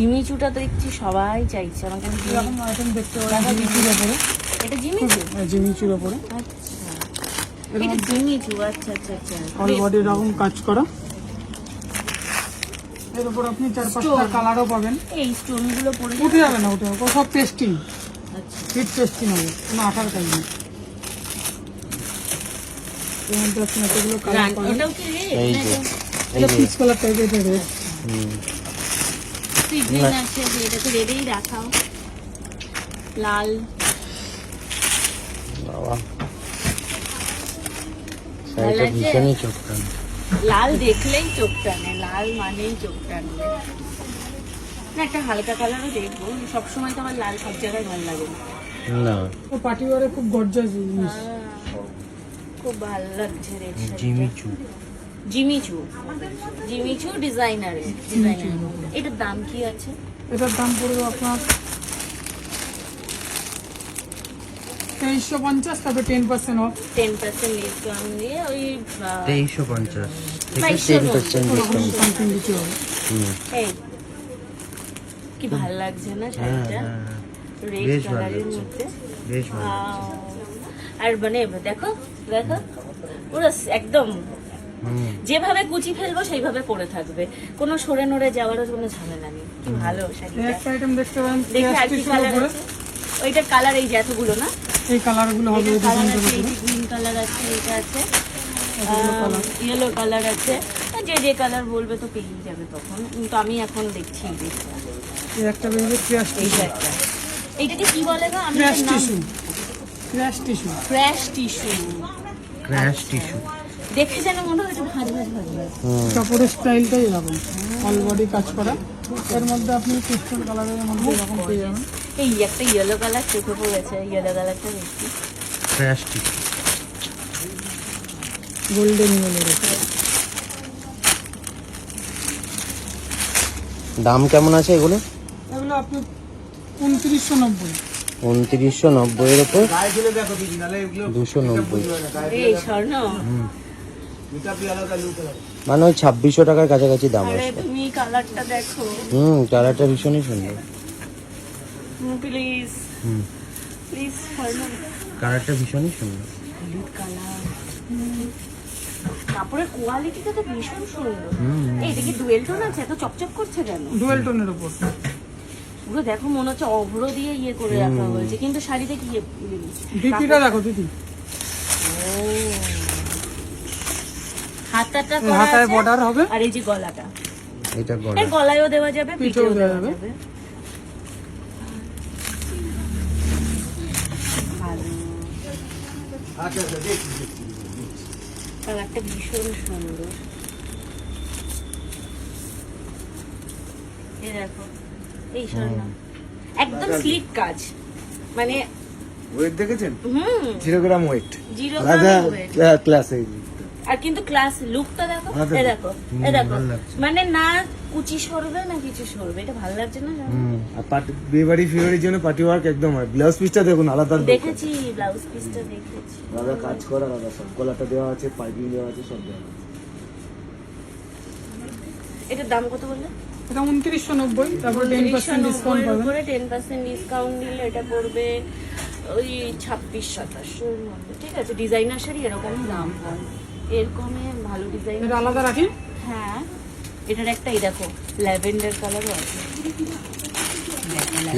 জিমিচুটা তো দেখছি সবাই চাইছে আমাকে। এরকম আইটেম দেখতে পাবেন জিমিচুর উপরে। এটা জিমিচু? জিমিচুর উপরে। আচ্ছা এটা জিমিচু। আচ্ছা আচ্ছা আচ্ছা। অল বডি এরকম কাজ করা। এর উপর আপনি 4-5টা কালারও পাবেন। এই স্টোনগুলো পড়ে উঠে যাবে না, উঠে যাবে, সব পেস্টিং। আচ্ছা হিট পেস্টিং হবে, কোনো আঠার কাজ নেই। এর মধ্যে আপনি এতগুলো কালার পাবেন। ওটাও কি রে? এই যে এটা পিচ কালার টাইপের, এটা রেড। গ্রিন আছে, এটা তো রেডেই রাখাও। লাল, বাবা শাড়িটা ভীষণই চোখ টানে। লাল দেখলেই চোখ টানে, লাল মানেই চোখ টানবে। না একটা হালকা কালারও দেখবো, সবসময় তো আমার লাল সব জায়গায় ভালো লাগে না। না ও পার্টি ওয়ারে খুব গর্জাস জিনিস। খুব ভালো লাগছে রেড শাড়িটা। জিমিচু জিমিচু, জিমিচু ডিজাইনারে। এটার দাম কি আছে? এটার দাম পড়বে আপনার 2350, তবে 10% অফ। 10% ডিসকাউন্ট দিয়ে ওই 2350 থেকে 2250 10% সামথিং কিছু হবে। এই কি ভালো লাগছে না শাড়িটা, রেড বেশ ভালো কালারের লাগছে। মধ্যে। বেশ ভালো। আর মানে দেখো দেখো পুরো একদম যেভাবে কুচি ফেলবো সেইভাবে পরে থাকবে, কোনো সরে নড়ে যাওয়ারও কোনো ঝামেলা নেই। কি ভালো এই শাড়িটা। একটা আইটেম দেখতে পাবেন, দেখে আর কি টিস্যুর কালার উপরে। আছে? ওইটার কালার এই যে এতগুলো না, এই কালারগুলো হবে এটার কালার ডিজাইনটার আছে, এই উপরে। যে গ্রিন কালার আছে, এটা আছে ইয়েলো কালার আছে। যে যে কালার বলবে তো পেয়ে যাবে তখন, কিন্তু আমি এখন দেখছি এই একটা বেরিয়ে ক্র্যাশ এইটা একটা। এইটাকে কি বলে গো? আমি ক্র্যাশ এটার নাম tissue. Crash tissue. Crash tissue. Crash tissue. দেখে যেন মনে হচ্ছে ভাজ ভাজ ভাজ ভাজ। কাপড়ের স্টাইলটাই এরকম, অল বডি কাজ করা। এর মধ্যে আপনি পিস্টল কালারের মধ্যে এরকম পেয়ে যাবেন। এই একটা ইয়েলো কালার চোখে পড়েছে, ইয়েলো কালারটা দেখি। Crash tissue. গোল্ডেন ইয়েলোর উপরে। দাম কেমন আছে এগুলো? এগুলো আপনি 2990। 2990 এর উপর 290, এই স্বর্ণ, মানে ওই 2600 টাকার কাছাকাছি দাম আরে আছে। তুমি কালারটা দেখো কালারটা ভীষণই সুন্দর। Please please. স্বর্ণ কালারটা ভীষণই সুন্দর। হলুদ কালার, কাপড়ের কোয়ালিটিটা তো ভীষণ সুন্দর। এইটা কি ডুয়েল টোন আছে? এত চকচক করছে কেন? ডুয়েল টোনের উপর। পুরো দেখো মনে হচ্ছে অভ্র দিয়ে ইয়ে করে রাখা হয়েছে, কিন্তু শাড়িতে কি ডিপিটা দেখো দিদি। হাতাটা এই করা হাতায় আছে, বর্ডার হবে। আর এই যে গলাটা, এটা এর গলা। গলায়ও দেওয়া যাবে, পিঠেও পিঠেও দেওয়া দেওয়া যাবে। যাবে। ভালো কালারটা ভীষণ সুন্দর। এই দেখো, এই স্বর্ণ একদম স্লিক কাজ, মানে ওয়েট দেখেছেন? 0 গ্রাম ওয়েট। গ্রাম weight। ক্লাসে আর কিন্তু ক্লাস লুকটা দেখো, এই দেখো, এই দেখো, মানে না কুচি সরবে না কিছু সরবে, এটা ভালো লাগছে না? আর বিয়ে বাড়ি ফিয়ে জন্য পার্টি ওয়ার্ক একদম হয়। ব্লাউজ পিসটা দেখুন, আলাদা দেখেছি ব্লাউজ পিসটা দেখেছি। আলাদা কাজ করা, আলাদা সব গলাটা দেওয়া আছে, পাইপিং দেওয়া আছে, সব দেওয়া আছে। এটার দাম কত বললে? এটা 2990, তারপর 10% ডিসকাউন্ট পাবেন। 10% ডিসকাউন্ট দিলে এটা পড়বে ওই 26-27 মধ্যে। ঠিক আছে, ডিজাইনার শাড়ি এরকমই দাম হয়, এরকমই ভালো ডিজাইন। এটা আলাদা রাখি। হ্যাঁ, এটার একটা এই দেখো ল্যাভেন্ডার কালারও আছে।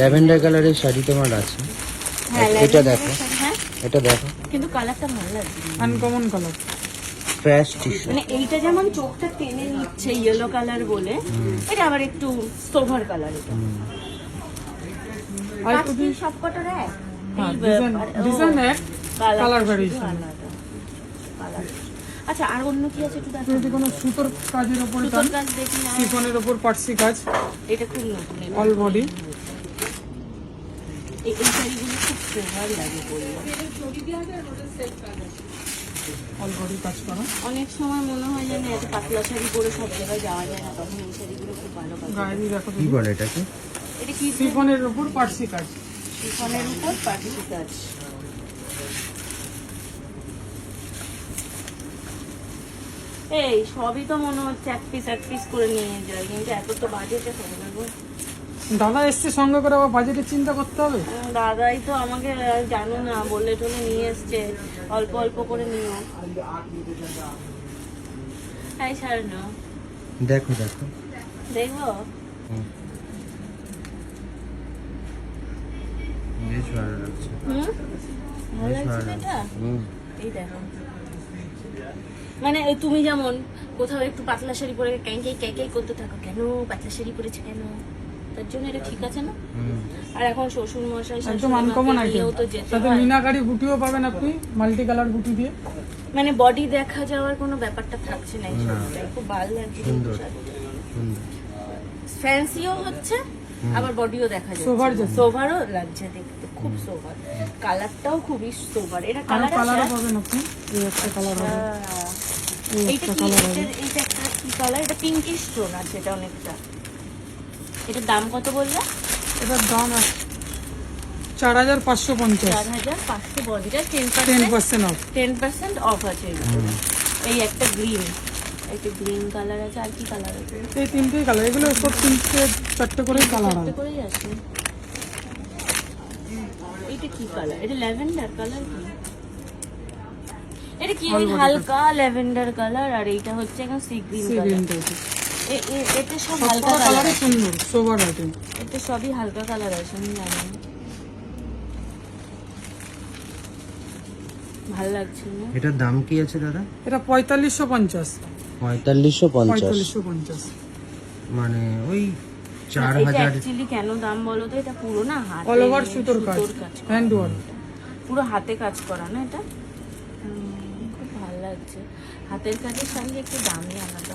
ল্যাভেন্ডার কালারের শাড়ি তোমার আছে? হ্যাঁ এটা lavender দেখো, শাড়ি, হ্যাঁ এটা দেখো, কিন্তু কালারটা ভালো লাগছে। Uncommon colour. Crash tissue. মানে এইটা যেমন চোখটা টেনে নিচ্ছে ইয়েলো কালার বলে, এটা আবার একটু সোভার কালার। এটা আর কাজ যদি কি সব কটার এক? হ্যাঁ, এই ডিজাইন এক, কালার কালার ভ্যারিয়েশন। আচ্ছা, আর অন্য কি আছে একটু দেখো। যদি কোনো সুতোর কাজের উপর সুতোর কাজ দেখি না, সিফনের উপর পার্সি কাজ, এটা খুব নতুন। All body. এই শাড়িগুলো খুব সোভার লাগে পরলে। অল বডি কাজ করা। অনেক সময় মনে হয় যেন এত পাতলা শাড়ি পরে সব জায়গায় যাওয়া যায় না, তখন এই শাড়িগুলো খুব ভালো কাজ। গায়ে দেখো কি বলে এটাকে? এটা কি? সিফনের উপর পার্সি কাজ। শিফনের উপর পার্টি কাজ। এই সবই তো মনে হচ্ছে এক পিস করে নিয়ে যায়, কিন্তু এত তো বাজেটে হবে না গো। দাদা এসছে সঙ্গে করে আবার বাজেটের চিন্তা করতে হবে। দাদাই তো আমাকে জানো না বলে টলে নিয়ে এসছে, অল্প অল্প করে নিও। তাই ছাড় না, দেখো দেখো। দেখবো। হুম। বেশ ভালো লাগছে। হুম, ভালো বেশ ভালো লাগছে লাগছে। এটা। হুম। এই দেখো, মানে ওই তুমি যেমন কোথাও একটু পাতলা শাড়ি পরে ক্যাঁকাই করতে থাকো, কেন পাতলা শাড়ি পরেছে কেন, তার জন্য এটা ঠিক আছে না। হুম। আর এখন শ্বশুর মশাই একদম আনকমন আইটেম, তো যেতে সাথে হয়। মিনাকারি বুটিও পাবেন আপনি, মাল্টি কালার বুটি দিয়ে। মানে বডি দেখা যাওয়ার কোনো ব্যাপারটা থাকছে না এই শাড়িটায়, খুব ভালো লাগছে সুন্দর। শাড়িটা। সুন্দর। ফ্যান্সিও হচ্ছে, আবার বডিও দেখা সোভার যাচ্ছে, যাচ্ছে। সোভারও লাগছে দেখতে, খুব সোভার। কালারটাও খুবই সোভার। এটা আর কালার কালারও আছে। পাবেন আপনি, এই একটা কালার হবে, এই এইটা একটা কি, কালার হবে। এইটা একটা কি কালার, এটা পিঙ্কিশ টোন আছে এটা অনেকটা। এটার দাম কত বললে? এটার দাম 4550, 4500 বডিটা 10% অফ। 10% অফ আছে এর উপরে। এই একটা গ্রিন, একটা গ্রিন কালার আছে, আর কি কালার আছে? এই তিনটেই কালার, এগুলো সব তিনটে চারটে করেই কালার চারটে হবে। করেই আছে। এটা কি কালার? এটা ল্যাভেন্ডার কালার কি? এটা কি ওই হালকা ল্যাভেন্ডার কালার, আর এইটা হচ্ছে একদম sea green C colour. Green টাইপের, এতে সব হালকা সবকটা কালার, কালারই সুন্দর, সোভার আইটেম। এতে সবই হালকা কালার আছে, আমি জানি। ভালো লাগছে না? এটার দাম কি আছে দাদা? এটা 4550, 4550। 4550। মানে ওই এটা 4000। অ্যাকচুয়ালি কেন দাম বলো তো, এটা পুরো না হাতে অল ওভার সুতোর কাজ, করা। Hand work. পুরো হাতে কাজ করা না এটা। খুব ভালো লাগছে। হাতের কাজের শাড়ি একটু দামি আলাদা।